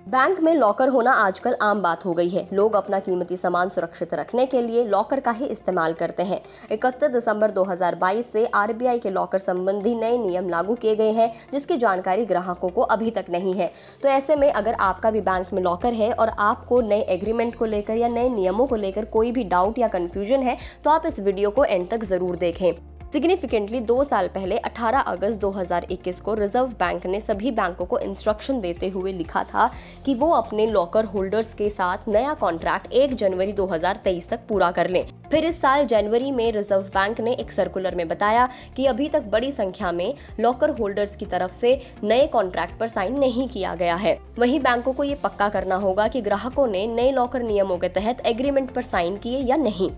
Bank में locker होना आजकल आम बात हो गई है। लोग अपना कीमती सामान सुरक्षित रखने के लिए लॉकर का ही इस्तेमाल करते हैं। 31 दिसंबर 2022 से आरबीआई के लॉकर संबंधी नए नियम लागू किए गए हैं, जिसकी जानकारी ग्राहकों को अभी तक नहीं है। तो ऐसे में अगर आपका भी बैंक में लॉकर है और आपको नए एग्रीमेंट को लेकर या नए नियमों को लेकर कोई भी डाउट या कंफ्यूजन है, तो आप इस वीडियो को एंड तक जरूर देखें। सिग्निफिकेंटली 2 साल पहले 18 अगस्त 2021 को रिजर्व बैंक ने सभी बैंकों को इंस्ट्रक्शन देते हुए लिखा था कि वो अपने लॉकर होल्डर्स के साथ नया कॉन्ट्रैक्ट 1 जनवरी 2023 तक पूरा कर लें। फिर इस साल जनवरी में रिजर्व बैंक ने एक सर्कुलर में बताया कि अभी तक बड़ी संख्या में लॉकर होल्डर्स की तरफ से नए कॉन्ट्रैक्ट पर साइन नहीं किया गया है। वहीं बैंकों को ये पक्का करना होगा कि ग्राहकों ने नए लॉकर नियमों के तहत एग्रीमेंट पर साइन किए या नहीं,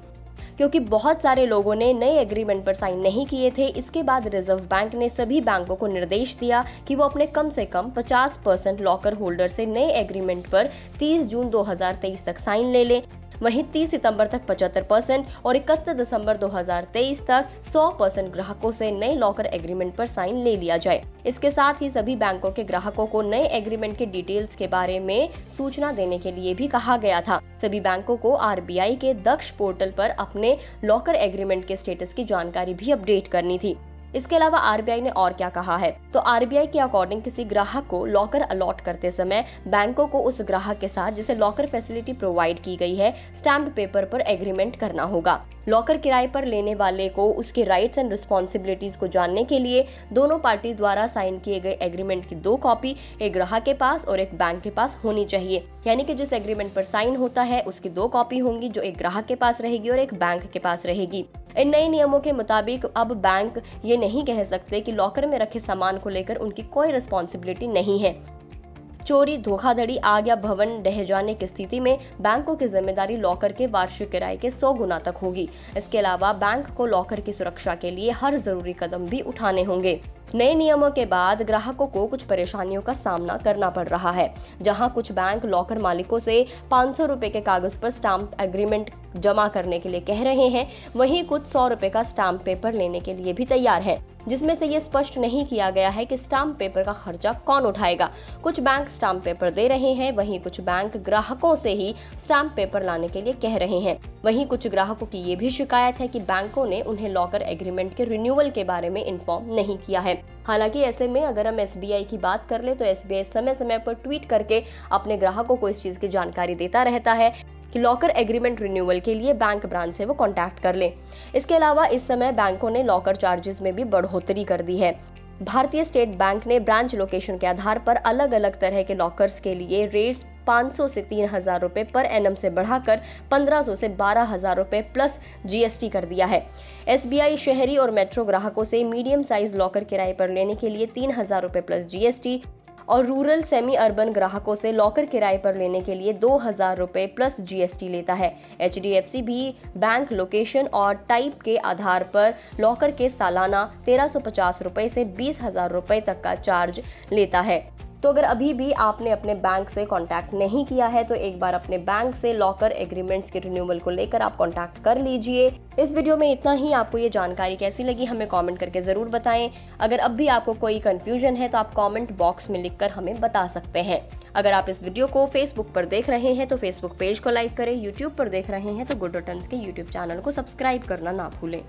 क्योंकि बहुत सारे लोगों ने नए एग्रीमेंट पर साइन नहीं किए थे। इसके बाद रिजर्व बैंक ने सभी बैंकों को निर्देश दिया कि वो अपने कम से कम 50% लॉकर होल्डर से नए एग्रीमेंट पर 30 जून 2023 तक साइन ले लें। वहीं 30 सितंबर तक 75% और 31 दिसंबर 2023 तक 100% ग्राहकों से नए लॉकर एग्रीमेंट पर साइन ले लिया जाए। इसके साथ ही सभी बैंकों के ग्राहकों को नए एग्रीमेंट के डिटेल्स के बारे में सूचना देने के लिए भी कहा गया था। सभी बैंकों को आरबीआई के दक्ष पोर्टल पर अपने लॉकर एग्रीमेंट के स्टेटस की जानकारी भी अपडेट करनी थी। इसके अलावा आरबीआई ने और क्या कहा है, तो आरबीआई के अकॉर्डिंग किसी ग्राहक को लॉकर अलॉट करते समय बैंकों को उस ग्राहक के साथ जिसे लॉकर फैसिलिटी प्रोवाइड की गई है स्टैम्प्ड पेपर पर एग्रीमेंट करना होगा। लॉकर किराए पर लेने वाले को उसके राइट्स एंड रिस्पॉन्सिबिलिटीज को जानने के लिए दोनों पार्टी द्वारा साइन किए गए एग्रीमेंट की 2 कॉपी एक ग्राहक के पास और एक बैंक के पास होनी चाहिए। यानी कि जिस एग्रीमेंट पर साइन होता है उसकी 2 कॉपी होंगी, जो एक ग्राहक के पास रहेगी और एक बैंक के पास रहेगी। इन नए नियमों के मुताबिक अब बैंक ये नहीं कह सकते कि लॉकर में रखे सामान को लेकर उनकी कोई रिस्पॉन्सिबिलिटी नहीं है। चोरी, धोखाधड़ी, आग या भवन ढह जाने की स्थिति में बैंकों की जिम्मेदारी लॉकर के वार्षिक किराए के 100 गुना तक होगी। इसके अलावा बैंक को लॉकर की सुरक्षा के लिए हर जरूरी कदम भी उठाने होंगे। नए नियमों के बाद ग्राहकों को कुछ परेशानियों का सामना करना पड़ रहा है। जहां कुछ बैंक लॉकर मालिकों से 500 रुपए के कागज पर स्टाम्प एग्रीमेंट जमा करने के लिए कह रहे हैं, वहीं कुछ 100 रुपए का स्टाम्प पेपर लेने के लिए भी तैयार है, जिसमें से ये स्पष्ट नहीं किया गया है कि स्टाम्प पेपर का खर्चा कौन उठाएगा। कुछ बैंक स्टाम्प पेपर दे रहे हैं, वहीं कुछ बैंक ग्राहकों से ही स्टाम्प पेपर लाने के लिए कह रहे हैं। वहीं कुछ ग्राहकों की ये भी शिकायत है कि बैंकों ने उन्हें लॉकर एग्रीमेंट के रिन्यूअल के बारे में इन्फॉर्म नहीं किया है। हालांकि ऐसे में अगर हम एसबीआई की बात कर ले तो एसबीआई समय समय पर ट्वीट करके अपने ग्राहकों को इस चीज की जानकारी देता रहता है कि लॉकर एग्रीमेंट रिन्यूअल के लिए बैंक ब्रांच से वो कांटेक्ट कर ले। इसके अलावा इस समय बैंकों ने लॉकर चार्जेस में भी बढ़ोतरी कर दी है। भारतीय स्टेट बैंक ने ब्रांच लोकेशन के आधार पर अलग अलग तरह के लॉकर्स के लिए रेट्स 500 से 3000 रुपए पर एनम से बढ़ाकर 1500 से 12000 रुपए प्लस जीएसटी कर दिया है। एसबीआई शहरी और मेट्रो ग्राहकों से मीडियम साइज लॉकर किराए पर लेने के लिए 3000 रुपए प्लस जीएसटी और रूरल सेमी अर्बन ग्राहकों से लॉकर किराए पर लेने के लिए 2000 रुपए प्लस जीएसटी लेता है। एचडीएफसी भी बैंक लोकेशन और टाइप के आधार पर लॉकर के सालाना 1350 रुपए से 20,000 रुपए तक का चार्ज लेता है। तो अगर अभी भी आपने अपने बैंक से कांटेक्ट नहीं किया है तो एक बार अपने बैंक से लॉकर एग्रीमेंट्स के रिन्यूअल को लेकर आप कांटेक्ट कर लीजिए। इस वीडियो में इतना ही। आपको ये जानकारी कैसी लगी हमें कमेंट करके जरूर बताएं। अगर अब भी आपको कोई कंफ्यूजन है तो आप कमेंट बॉक्स में लिखकर हमें बता सकते हैं। अगर आप इस वीडियो को फेसबुक पर देख रहे हैं तो फेसबुक पेज को लाइक करें, यूट्यूब पर देख रहे हैं तो गुड रिटर्न्स के यूट्यूब चैनल को सब्सक्राइब करना ना भूलें।